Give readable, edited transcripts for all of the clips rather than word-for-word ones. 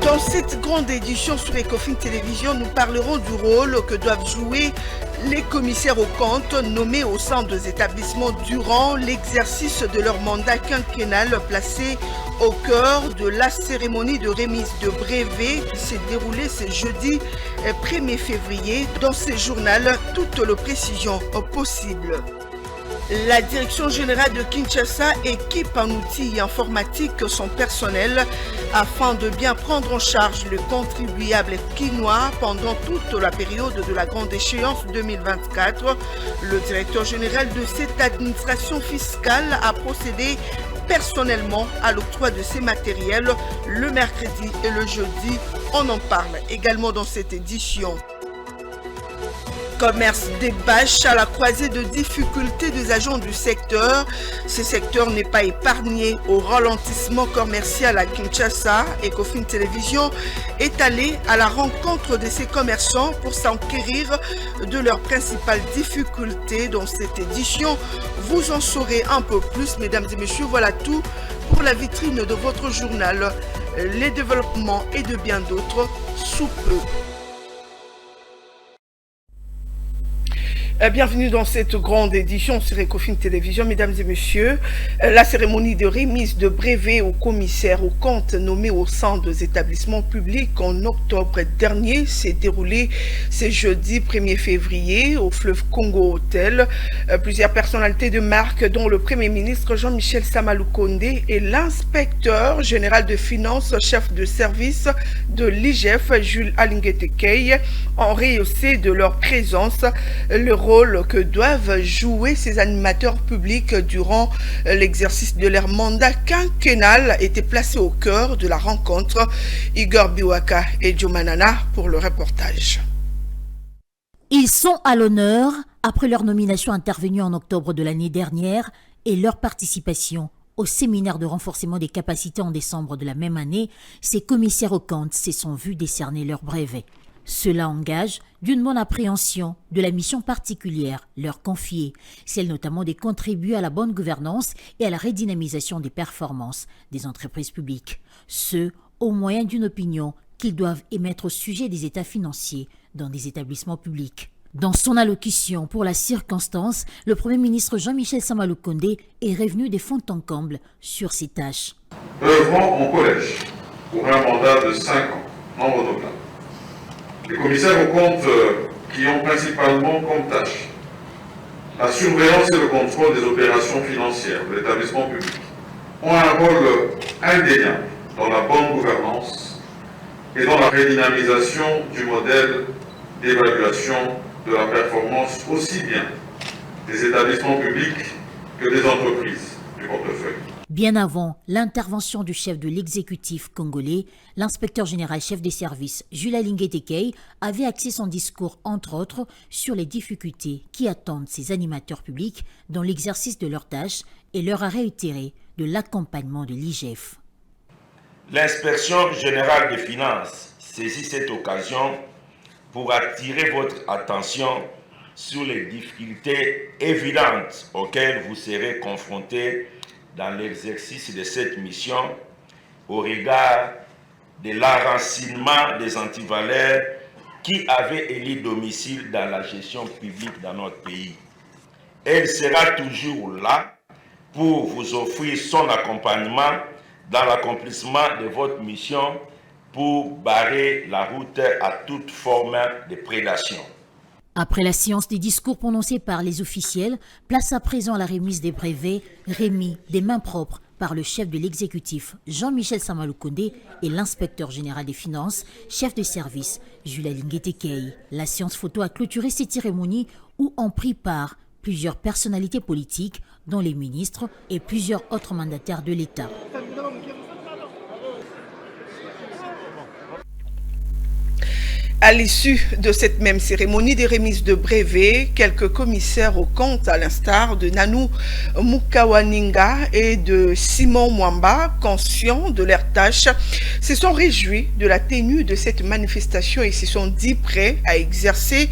Dans cette grande édition sur Ecofin Télévision, nous parlerons du rôle que doivent jouer les commissaires aux comptes nommés au sein des établissements durant l'exercice de leur mandat quinquennal, placé au cœur de la cérémonie de remise de brevets qui s'est déroulée ce jeudi 1er février. Dans ce journal, toutes les précisions possibles. La direction générale de Kinshasa équipe en outils informatiques son personnel afin de bien prendre en charge le contribuable quinois pendant toute la période de la grande échéance 2024. Le directeur général de cette administration fiscale a procédé personnellement à l'octroi de ces matériels le mercredi et le jeudi. On en parle également dans cette édition. Commerce des bâches à la croisée de difficultés des agents du secteur. Ce secteur n'est pas épargné au ralentissement commercial à Kinshasa. Ecofin Télévision est allé à la rencontre de ces commerçants pour s'enquérir de leurs principales difficultés. Dans cette édition, vous en saurez un peu plus, mesdames et messieurs. Voilà tout pour la vitrine de votre journal. Les développements et de bien d'autres sous peu. Bienvenue dans cette grande édition sur Ecofin Télévision, mesdames et messieurs. La cérémonie de remise de brevets aux commissaires aux comptes nommés au sein des établissements publics en octobre dernier s'est déroulée ce jeudi 1er février au fleuve Congo Hôtel. Plusieurs personnalités de marque, dont le Premier ministre Jean-Michel Samaloukonde et l'inspecteur général de finances, chef de service de l'IGF, Jules Alinguetekei, ont rehaussé de leur présence le rôle que doivent jouer ces animateurs publics durant l'exercice de leur mandat quinquennal était placé au cœur de la rencontre. Igor Biwaka et Jomanana pour le reportage. Ils sont à l'honneur après leur nomination intervenue en octobre de l'année dernière et leur participation au séminaire de renforcement des capacités en décembre de la même année. Ces commissaires aux comptes se sont vus décerner leur brevet. Cela engage d'une bonne appréhension de la mission particulière leur confiée, celle notamment de contribuer à la bonne gouvernance et à la redynamisation des performances des entreprises publiques, ce au moyen d'une opinion qu'ils doivent émettre au sujet des états financiers dans des établissements publics. Dans son allocution pour la circonstance, le Premier ministre Jean-Michel Samaloukonde est revenu des fonds en comble sur ses tâches. Œuvrons en collège pour un mandat de 5 ans, non renouvelable. Les commissaires aux comptes qui ont principalement comme tâche la surveillance et le contrôle des opérations financières de l'établissement public ont un rôle indéniable dans la bonne gouvernance et dans la redynamisation du modèle d'évaluation de la performance aussi bien des établissements publics que des entreprises du portefeuille. Bien avant l'intervention du chef de l'exécutif congolais, l'inspecteur général chef des services, Jules Alinguetekei, avait axé son discours, entre autres, sur les difficultés qui attendent ces animateurs publics dans l'exercice de leurs tâches et leur a réitéré de l'accompagnement de l'IGF. L'inspection générale des finances saisit cette occasion pour attirer votre attention sur les difficultés évidentes auxquelles vous serez confrontés dans l'exercice de cette mission au regard de l'enracinement des antivaleurs qui avaient élu domicile dans la gestion publique dans notre pays. Elle sera toujours là pour vous offrir son accompagnement dans l'accomplissement de votre mission pour barrer la route à toute forme de prédation. Après la séance des discours prononcés par les officiels, place à présent à la remise des brevets remis des mains propres par le chef de l'exécutif Jean-Michel Samaloukonde et l'inspecteur général des finances, chef de service Jules Alinguetekei. La séance photo a clôturé cette cérémonie où ont pris part plusieurs personnalités politiques, dont les ministres et plusieurs autres mandataires de l'État. À l'issue de cette même cérémonie des remises de brevets, quelques commissaires aux comptes, à l'instar de Nanou Mukawaninga et de Simon Mwamba, conscients de leurs tâches, se sont réjouis de la tenue de cette manifestation et se sont dit prêts à exercer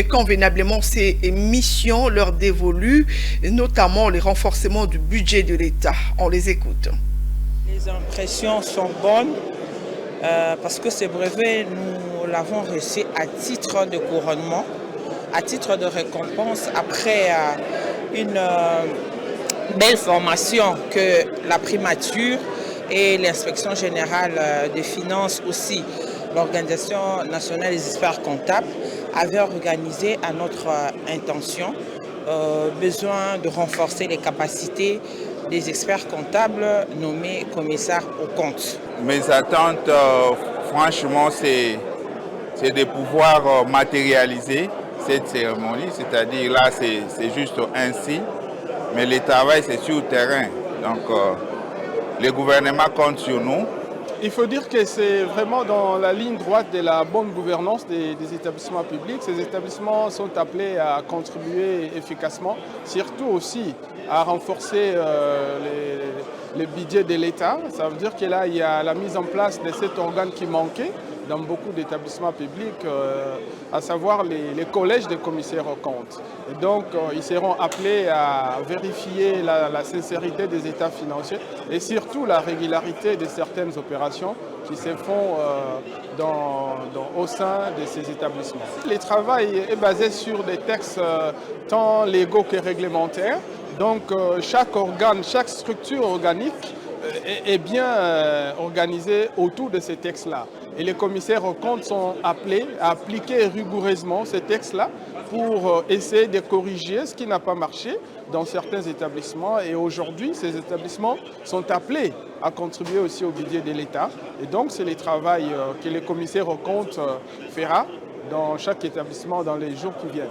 convenablement ces missions leur dévolues, notamment le renforcement du budget de l'État. On les écoute. Les impressions sont bonnes. Parce que ce brevet, nous l'avons reçu à titre de couronnement, à titre de récompense, après une belle formation que la primature et l'inspection générale des finances aussi, l'Organisation nationale des experts comptables, avaient organisé à notre intention, besoin de renforcer les capacités des experts comptables nommés commissaires aux comptes. Mes attentes, franchement, c'est de pouvoir matérialiser cette cérémonie, c'est-à-dire là, c'est juste un signe, mais le travail, c'est sur le terrain. Donc, le gouvernement compte sur nous. Il faut dire que c'est vraiment dans la ligne droite de la bonne gouvernance des établissements publics. Ces établissements sont appelés à contribuer efficacement, surtout aussi à renforcer le budget de l'État. Ça veut dire que là, il y a la mise en place de cet organe qui manquait dans beaucoup d'établissements publics, à savoir les collèges des commissaires aux comptes. Et donc, ils seront appelés à vérifier la sincérité des états financiers et surtout la régularité de certaines opérations qui se font au sein de ces établissements. Le travail est basé sur des textes tant légaux que réglementaires. Donc, chaque organe, chaque structure organique est bien organisée autour de ces textes-là. Et les commissaires aux comptes sont appelés à appliquer rigoureusement ces textes-là pour essayer de corriger ce qui n'a pas marché dans certains établissements. Et aujourd'hui, ces établissements sont appelés à contribuer aussi au budget de l'État. Et donc, c'est le travail que les commissaires aux comptes fera dans chaque établissement dans les jours qui viennent.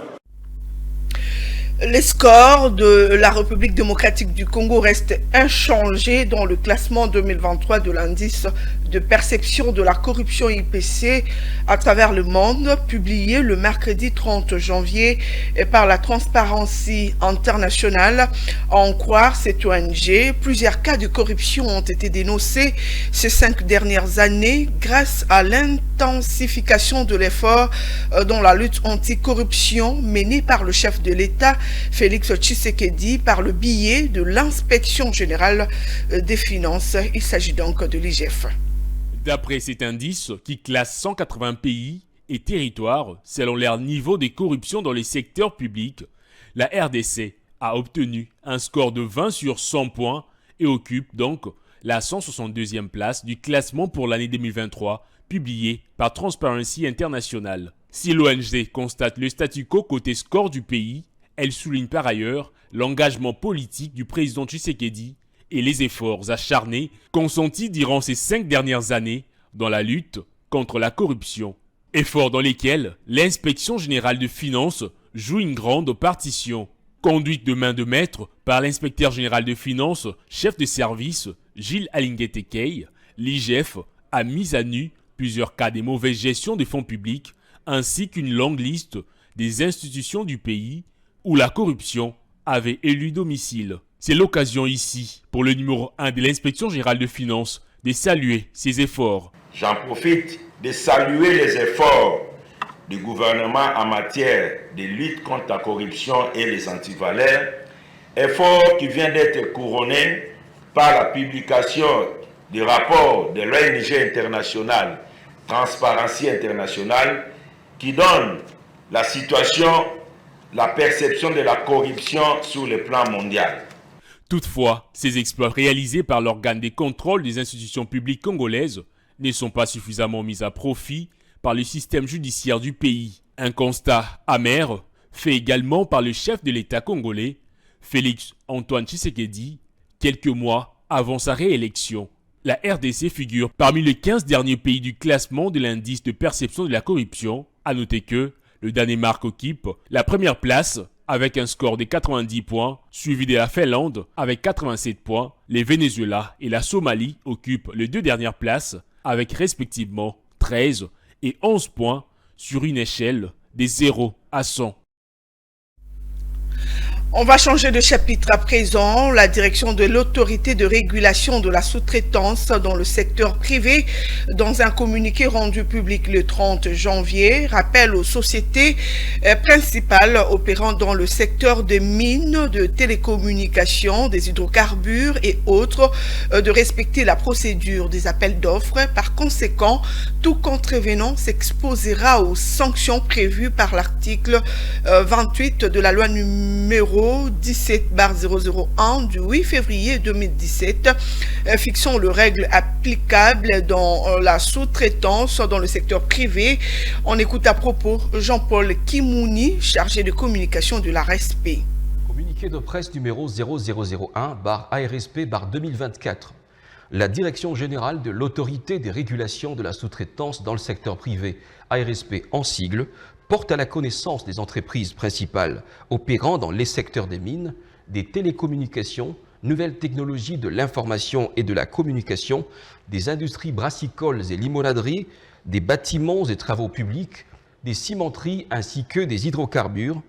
Les scores de la République démocratique du Congo restent inchangés dans le classement 2023 de l'indice de perception de la corruption IPC à travers le monde, publié le mercredi 30 janvier par la Transparency International. À en croire cette ONG, plusieurs cas de corruption ont été dénoncés ces 5 dernières années grâce à l'intensification de l'effort dans la lutte anticorruption menée par le chef de l'État, Félix Tshisekedi, par le biais de l'inspection générale des finances. Il s'agit donc de l'IGF. D'après cet indice qui classe 180 pays et territoires selon leur niveau de corruption dans les secteurs publics, la RDC a obtenu un score de 20 sur 100 points et occupe donc la 162e place du classement pour l'année 2023 publié par Transparency International. Si l'ONG constate le statu quo côté score du pays, elle souligne par ailleurs l'engagement politique du président Tshisekedi et les efforts acharnés consentis durant ces 5 dernières années dans la lutte contre la corruption. Efforts dans lesquels l'inspection générale de finances joue une grande partition. Conduite de main de maître par l'inspecteur général de finances, chef de service Gilles Alinguetekei, l'IGF a mis à nu plusieurs cas de mauvaise gestion des fonds publics ainsi qu'une longue liste des institutions du pays où la corruption avait élu domicile. C'est l'occasion ici, pour le numéro 1 de l'inspection générale de finances, de saluer ses efforts. J'en profite de saluer les efforts du gouvernement en matière de lutte contre la corruption et les antivaleurs, effort qui vient d'être couronné par la publication du rapport de l'ONG internationale Transparency International qui donne la situation, la perception de la corruption sur le plan mondial. Toutefois, ces exploits réalisés par l'organe de contrôle des institutions publiques congolaises ne sont pas suffisamment mis à profit par le système judiciaire du pays. Un constat amer fait également par le chef de l'État congolais, Félix Antoine Tshisekedi, quelques mois avant sa réélection. La RDC figure parmi les 15 derniers pays du classement de l'indice de perception de la corruption. À noter que le Danemark occupe la première place avec un score de 90 points, suivi de la Finlande avec 87 points. Les Venezuela et la Somalie occupent les 2 dernières places avec respectivement 13 et 11 points sur une échelle de 0 à 100. On va changer de chapitre à présent. La direction de l'autorité de régulation de la sous-traitance dans le secteur privé, dans un communiqué rendu public le 30 janvier, rappelle aux sociétés principales opérant dans le secteur des mines, de télécommunications, des hydrocarbures et autres de respecter la procédure des appels d'offres. Par conséquent, tout contrevenant s'exposera aux sanctions prévues par l'article 28 de la loi numéro 17/001 du 8 février 2017, fixant les règles applicables dans la sous-traitance dans le secteur privé. On écoute à propos Jean-Paul Kimouni, chargé de communication de l'ARSP. Communiqué de presse numéro 0001/ARSP/2024. La Direction générale de l'autorité des régulations de la sous-traitance dans le secteur privé, ARSP en sigle, porte à la connaissance des entreprises principales opérant dans les secteurs des mines, des télécommunications, nouvelles technologies de l'information et de la communication, des industries brassicoles et limonaderies, des bâtiments et travaux publics, des cimenteries ainsi que des hydrocarbures,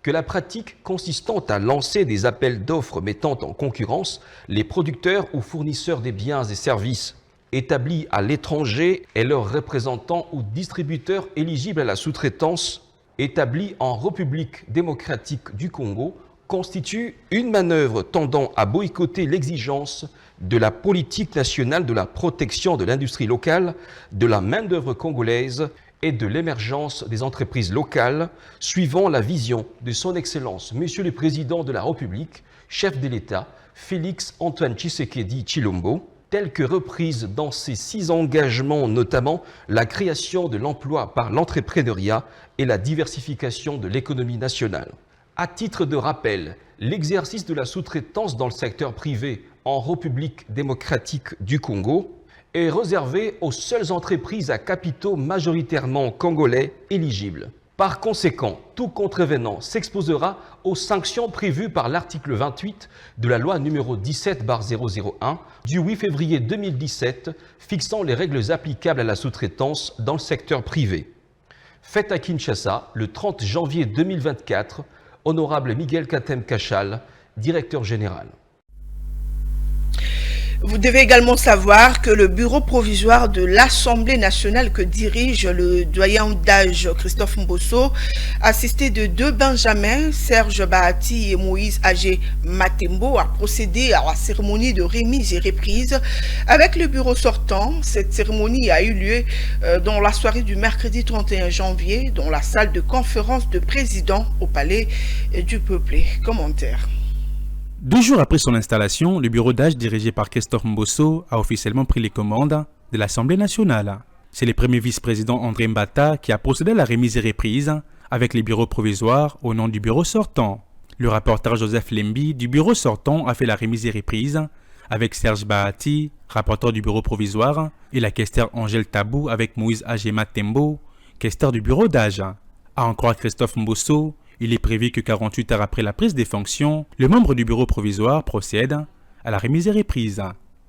que la pratique consistant à lancer des appels d'offres mettant en concurrence les producteurs ou fournisseurs des biens et services établis à l'étranger et leurs représentants ou distributeurs éligibles à la sous-traitance établis en République démocratique du Congo constitue une manœuvre tendant à boycotter l'exigence de la politique nationale de la protection de l'industrie locale, de la main-d'œuvre congolaise et de l'émergence des entreprises locales, suivant la vision de son Excellence, Monsieur le Président de la République, chef de l'État, Félix Antoine Tshisekedi Tshilombo, telle que reprise dans ses 6 engagements, notamment la création de l'emploi par l'entrepreneuriat et la diversification de l'économie nationale. À titre de rappel, l'exercice de la sous-traitance dans le secteur privé en République démocratique du Congo est réservé aux seules entreprises à capitaux majoritairement congolais éligibles. Par conséquent, tout contrevenant s'exposera aux sanctions prévues par l'article 28 de la loi numéro 17/001 du 8 février 2017 fixant les règles applicables à la sous-traitance dans le secteur privé. Fait à Kinshasa le 30 janvier 2024, Honorable Miguel Katem Kachal, directeur général. Vous devez également savoir que le bureau provisoire de l'Assemblée nationale que dirige le doyen d'âge Christophe Mbosso, assisté de 2 Benjamins, Serge Bahati et Moïse Agé Matembo, a procédé à la cérémonie de remise et reprise avec le bureau sortant. Cette cérémonie a eu lieu dans la soirée du mercredi 31 janvier dans la salle de conférence de président au Palais du Peuplé. Commentaire. 2 jours après son installation, le bureau d'âge dirigé par Christophe Mbosso a officiellement pris les commandes de l'Assemblée nationale. C'est le premier vice-président André Mbata qui a procédé à la remise et reprise avec les bureaux provisoires au nom du bureau sortant. Le rapporteur Joseph Lembi du bureau sortant a fait la remise et reprise avec Serge Bahati, rapporteur du bureau provisoire, et la questeur Angèle Tabou avec Moïse Agé Matembo, questeur du bureau d'âge. À en croire Christophe Mbosso, il est prévu que 48 heures après la prise des fonctions, le membre du bureau provisoire procède à la remise et reprise.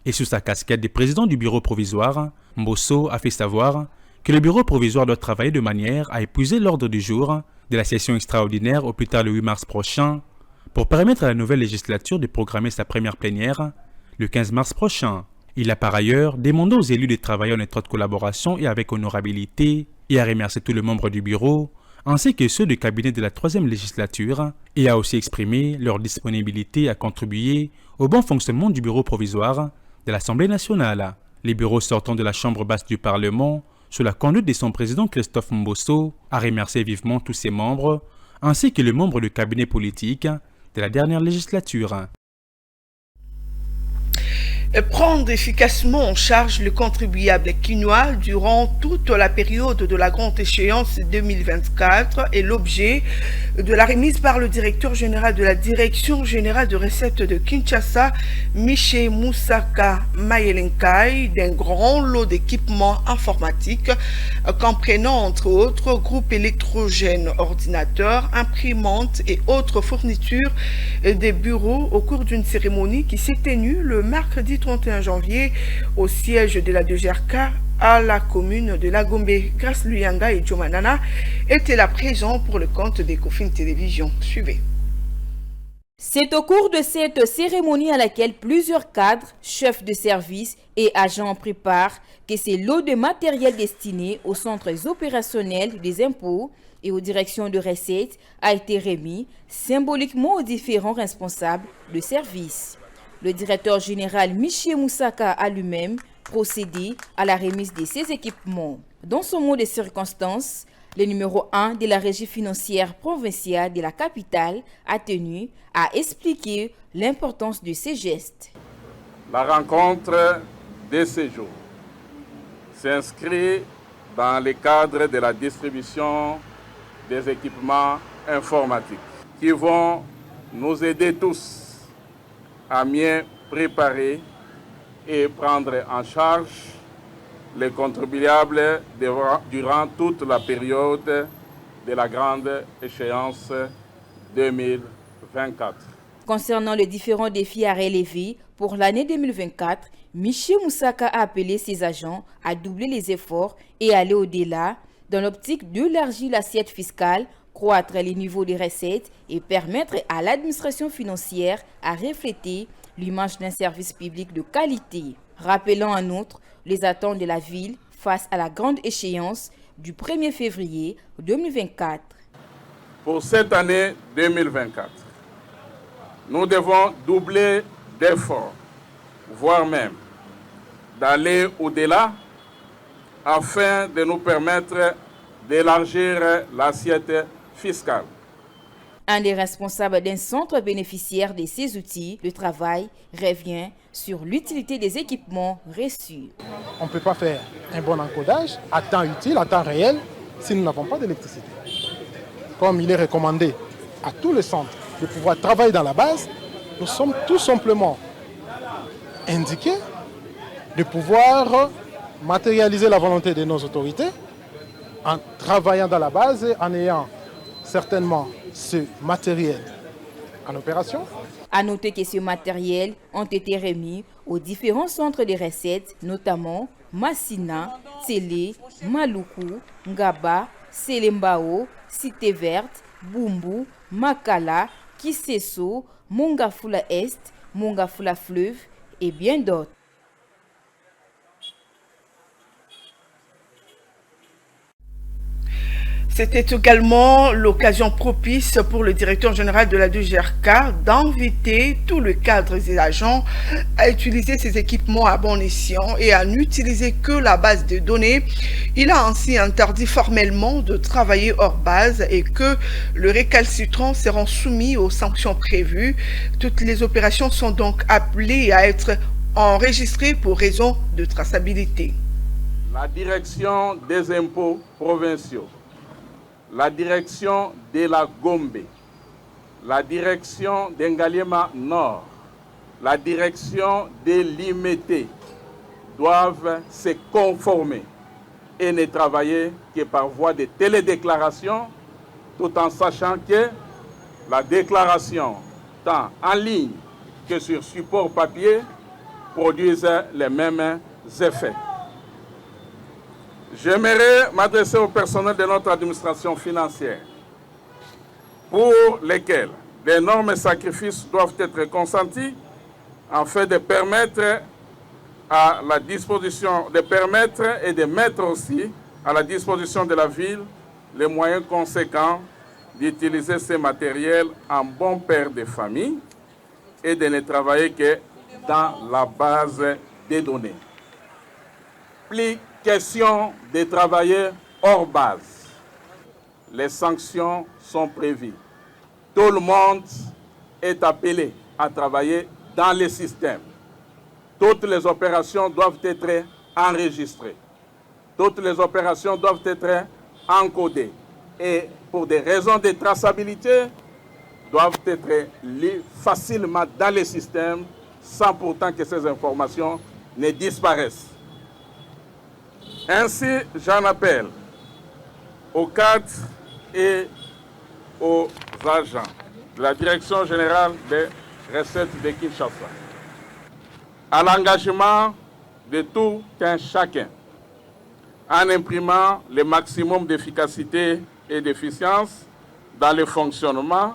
Et sous sa casquette de président du bureau provisoire, Mbosso a fait savoir que le bureau provisoire doit travailler de manière à épuiser l'ordre du jour de la session extraordinaire au plus tard le 8 mars prochain pour permettre à la nouvelle législature de programmer sa première plénière le 15 mars prochain. Il a par ailleurs demandé aux élus de travailler en étroite collaboration et avec honorabilité et a remercié tous les membres du bureau ainsi que ceux du cabinet de la 3e législature, et a aussi exprimé leur disponibilité à contribuer au bon fonctionnement du bureau provisoire de l'Assemblée nationale. Les bureaux sortant de la Chambre basse du Parlement, sous la conduite de son président Christophe Mbosso, a remercié vivement tous ses membres, ainsi que les membres du cabinet politique de la dernière législature. Prendre efficacement en charge le contribuable quinois durant toute la période de la grande échéance 2024 est l'objet de la remise par le directeur général de la Direction générale de recettes de Kinshasa, Miché Moussaka Mayelenkai, d'un grand lot d'équipements informatiques comprenant entre autres groupes électrogènes, ordinateurs, imprimantes et autres fournitures des bureaux au cours d'une cérémonie qui s'est tenue le mercredi 31 janvier au siège de la DGRK à la commune de Lagombe. Grace Luyanga et Jomanana étaient là présents pour le compte d'Ecofin Télévision. Suivez. C'est au cours de cette cérémonie à laquelle plusieurs cadres, chefs de service et agents pris part que ces lots de matériel destinés aux centres opérationnels des impôts et aux directions de recettes a été remis symboliquement aux différents responsables de service. Le directeur général Miché Moussaka a lui-même procédé à la remise de ces équipements. Dans son mot de circonstance, le numéro 1 de la régie financière provinciale de la capitale a tenu à expliquer l'importance de ces gestes. La rencontre de ce jour s'inscrit dans le cadre de la distribution des équipements informatiques qui vont nous aider tous à mieux préparer et prendre en charge les contribuables durant toute la période de la grande échéance 2024. Concernant les différents défis à relever pour l'année 2024, Miché Moussaka a appelé ses agents à doubler les efforts et aller au-delà dans l'optique d'élargir l'assiette fiscale, croître les niveaux des recettes et permettre à l'administration financière à refléter l'image d'un service public de qualité. Rappelant en outre les attentes de la ville face à la grande échéance du 1er février 2024. Pour cette année 2024, nous devons doubler d'efforts, voire même d'aller au-delà afin de nous permettre d'élargir l'assiette fiscale. Un des responsables d'un centre bénéficiaire de ces outils de travail revient sur l'utilité des équipements reçus. On ne peut pas faire un bon encodage à temps utile, à temps réel, si nous n'avons pas d'électricité. Comme il est recommandé à tous les centres de pouvoir travailler dans la base, nous sommes tout simplement indiqués de pouvoir matérialiser la volonté de nos autorités en travaillant dans la base et en ayant certainement ce matériel en opération. À noter que ces matériels ont été remis aux différents centres de recettes, notamment Massina, Télé, Maluku, Ngaba, Selembao, Cité Verte, Bumbu, Makala, Kiseso, Mongafula Est, Mongafula Fleuve et bien d'autres. C'était également l'occasion propice pour le directeur général de la DGRK d'inviter tous les cadres et agents à utiliser ces équipements à bon escient et à n'utiliser que la base de données. Il a ainsi interdit formellement de travailler hors base et que le récalcitrant seront soumis aux sanctions prévues. Toutes les opérations sont donc appelées à être enregistrées pour raison de traçabilité. La direction des impôts provinciaux, la direction de la Gombe, la direction d'Engaliema Nord, la direction de l'Imete doivent se conformer et ne travailler que par voie de télédéclaration, tout en sachant que la déclaration, tant en ligne que sur support papier, produisent les mêmes effets. J'aimerais m'adresser au personnel de notre administration financière, pour lesquels d'énormes sacrifices doivent être consentis, afin de permettre à la disposition, et de mettre aussi à la disposition de la ville les moyens conséquents d'utiliser ces matériels en bon père de famille et de ne travailler que dans la base des données. Plus question de travailler hors base. Les sanctions sont prévues. Tout le monde est appelé à travailler dans le système. toutes les opérations doivent être enregistrées. Toutes les opérations doivent être encodées. Et pour des raisons de traçabilité, doivent être lues facilement dans les systèmes sans pourtant que ces informations ne disparaissent. Ainsi, j'en appelle aux cadres et aux agents de la Direction générale des recettes de Kinshasa à l'engagement de tout un chacun en imprimant le maximum d'efficacité et d'efficience dans le fonctionnement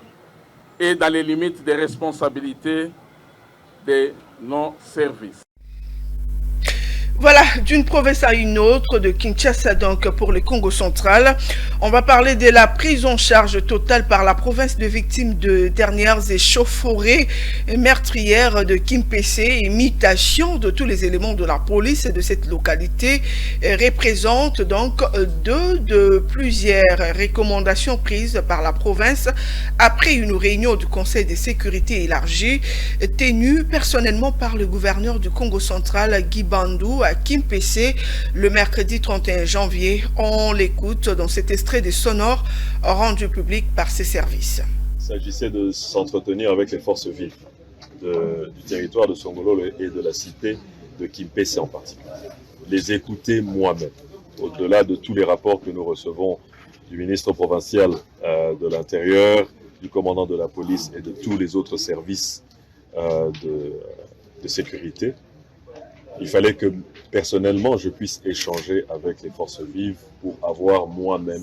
et dans les limites des responsabilités de nos services. Voilà, d'une province à une autre, de Kinshasa donc pour le Congo central. On va parler de la prise en charge totale par la province de victimes de dernières échauffourées meurtrières de Kimpese et mutation de tous les éléments de la police de cette localité représente donc deux de plusieurs recommandations prises par la province après une réunion du Conseil de sécurité élargie tenue personnellement par le gouverneur du Congo central, Guy Bandou, à Kimpese le mercredi 31 janvier. On l'écoute dans cet extrait de sonore rendu public par ses services. Il s'agissait de s'entretenir avec les forces vives du territoire de Songolo et de la cité de Kimpese en particulier. Les écouter moi-même, au-delà de tous les rapports que nous recevons du ministre provincial de l'Intérieur, du commandant de la police et de tous les autres services de sécurité. Il fallait que personnellement je puisse échanger avec les forces vives pour avoir moi-même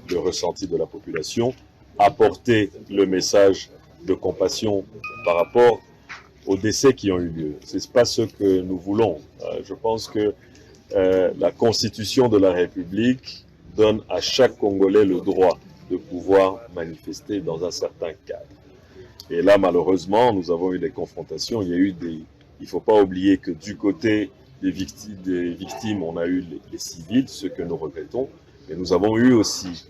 le ressenti de la population, apporter le message de compassion par rapport aux décès qui ont eu lieu. Ce n'est pas ce que nous voulons. Je pense que la Constitution de la République donne à chaque Congolais le droit de pouvoir manifester dans un certain cadre. Et là, malheureusement, nous avons eu des confrontations. Il ne faut pas oublier que du côté des victimes, on a eu les civils, ce que nous regrettons, mais nous avons eu aussi,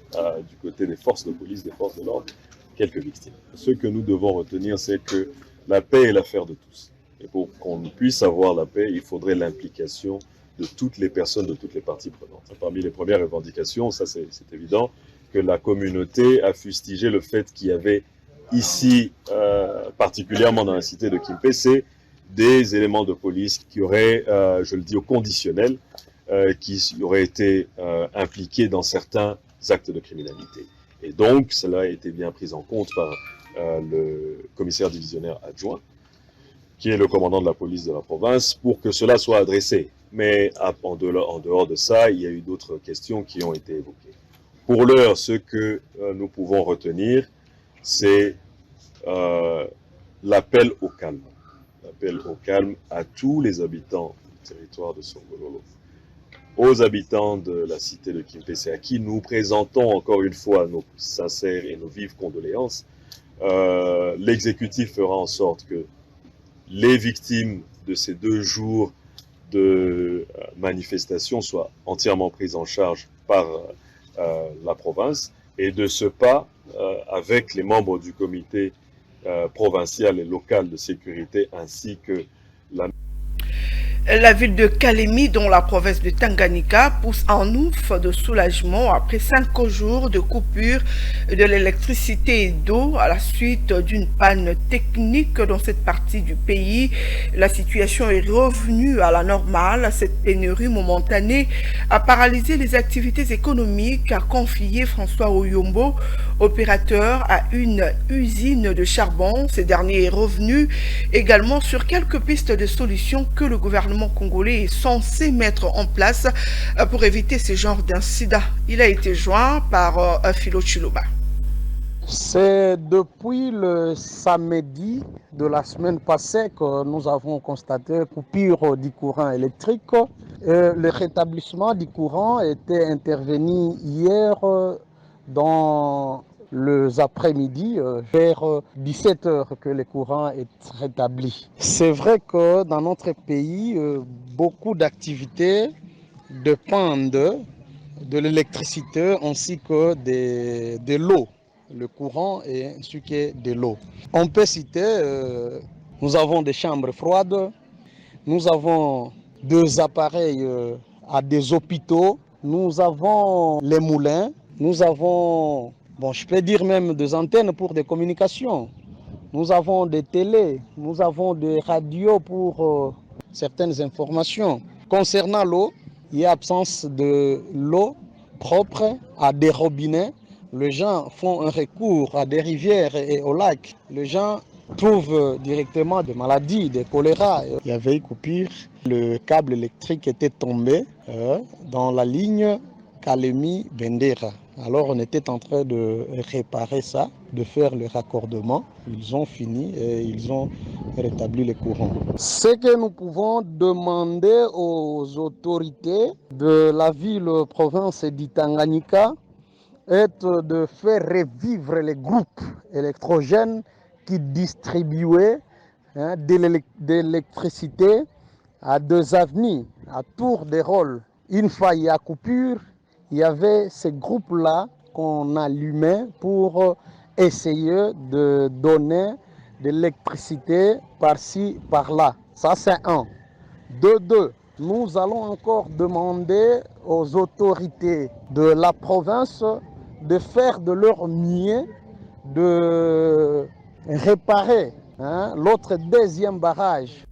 du côté des forces de police, des forces de l'ordre, quelques victimes. Ce que nous devons retenir, c'est que la paix est l'affaire de tous. Et pour qu'on puisse avoir la paix, il faudrait l'implication de toutes les personnes, de toutes les parties prenantes. Parmi les premières revendications, ça c'est évident, que la communauté a fustigé le fait qu'il y avait ici, particulièrement dans la cité de Kimpese, des éléments de police qui auraient, je le dis au conditionnel, qui auraient été impliqués dans certains actes de criminalité. Et donc, cela a été bien pris en compte par le commissaire divisionnaire adjoint, qui est le commandant de la police de la province, pour que cela soit adressé. Mais en dehors de ça, il y a eu d'autres questions qui ont été évoquées. Pour l'heure, ce que nous pouvons retenir, c'est l'appel au calme. L'appel au calme à tous les habitants du territoire de Songololo, aux habitants de la cité de Kimpese, à qui nous présentons encore une fois nos sincères et nos vives condoléances. L'exécutif fera en sorte que les victimes de ces 2 jours de manifestation soient entièrement prises en charge par la province, et de ce pas, avec les membres du comité provincial et local de sécurité, ainsi que la ville de Kalemi, dont la province de Tanganyika, pousse un ouf de soulagement après 5 jours de coupure de l'électricité et d'eau à la suite d'une panne technique dans cette partie du pays. La situation est revenue à la normale. Cette pénurie momentanée a paralysé les activités économiques, a confié François Oyombo, opérateur à une usine de charbon. Ce dernier est revenu également sur quelques pistes de solutions que le gouvernement congolais est censé mettre en place pour éviter ce genre d'incident. Il a été joint par Philo Chiloba. C'est depuis le samedi de la semaine passée que nous avons constaté coupure du courant électrique. Le rétablissement du courant était intervenu hier dans les après-midi, vers 17h que le courant est rétabli. C'est vrai que dans notre pays, beaucoup d'activités dépendent de l'électricité ainsi que de l'eau, le courant et ainsi que de l'eau. On peut citer, nous avons des chambres froides, nous avons 2 appareils à des hôpitaux, nous avons les moulins, nous avons, je peux dire même des antennes pour des communications, nous avons des télés, nous avons des radios pour certaines informations. Concernant l'eau, il y a absence de l'eau propre à des robinets. Les gens font un recours à des rivières et aux lacs. Les gens trouvent directement des maladies, des choléra. Il y avait une coupure, le câble électrique était tombé dans la ligne Kalemi-Bendera. Alors on était en train de réparer ça, de faire le raccordement. Ils ont fini et ils ont rétabli le courant. Ce que nous pouvons demander aux autorités de la ville-province d'Itanganyika est de faire revivre les groupes électrogènes qui distribuaient de l'électricité à 2 avenues, à tour de rôle. Une fois il y a coupure, il y avait ces groupes-là qu'on allumait pour essayer de donner de l'électricité par-ci, par-là. Ça, c'est 1. 2, nous allons encore demander aux autorités de la province de faire de leur mieux, de réparer l'autre 2e barrage.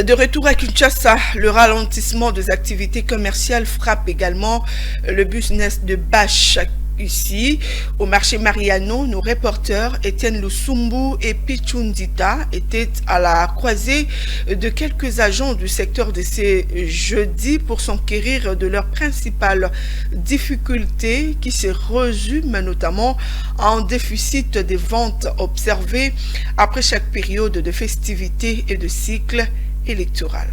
De retour à Kinshasa, le ralentissement des activités commerciales frappe également le business de bâche. Ici, au marché Mariano, nos reporters Étienne Lusumbu et Pichundita étaient à la croisée de quelques agents du secteur de ces jeudis pour s'enquérir de leurs principales difficultés qui se résument notamment en déficit des ventes observées après chaque période de festivités et de cycle électoral.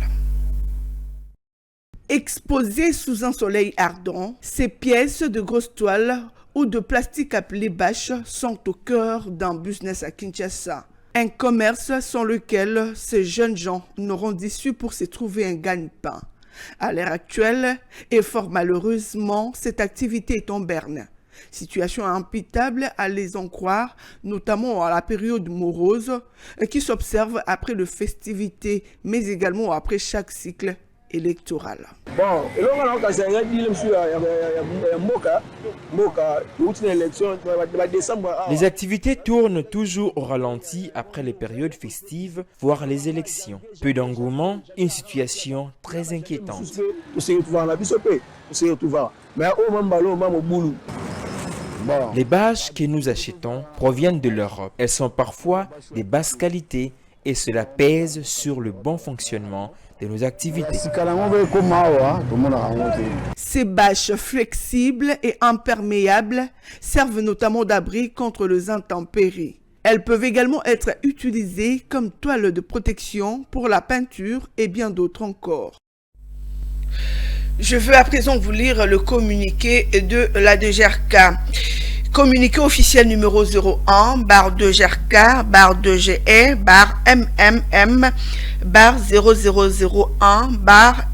Exposées sous un soleil ardent, ces pièces de grosses toiles ou de plastique appelées bâches sont au cœur d'un business à Kinshasa. Un commerce sans lequel ces jeunes gens n'auront d'issue pour se trouver un gagne-pain. À l'heure actuelle, et fort malheureusement, cette activité est en berne. Situation impitable à les en croire, notamment à la période morose qui s'observe après les festivités, mais également après chaque cycle électoral. Les activités tournent toujours au ralenti après les périodes festives, voire les élections. Peu d'engouement, une situation très inquiétante. Les bâches que nous achetons proviennent de l'Europe. Elles sont parfois de basse qualité et cela pèse sur le bon fonctionnement de nos activités. Ces bâches flexibles et imperméables servent notamment d'abri contre les intempéries. Elles peuvent également être utilisées comme toile de protection pour la peinture et bien d'autres encore. Je veux à présent vous lire le communiqué de la DGRK. Communiqué officiel numéro 01, barre 2GRK, barre 2GE, barre MMM, barre 0001, barre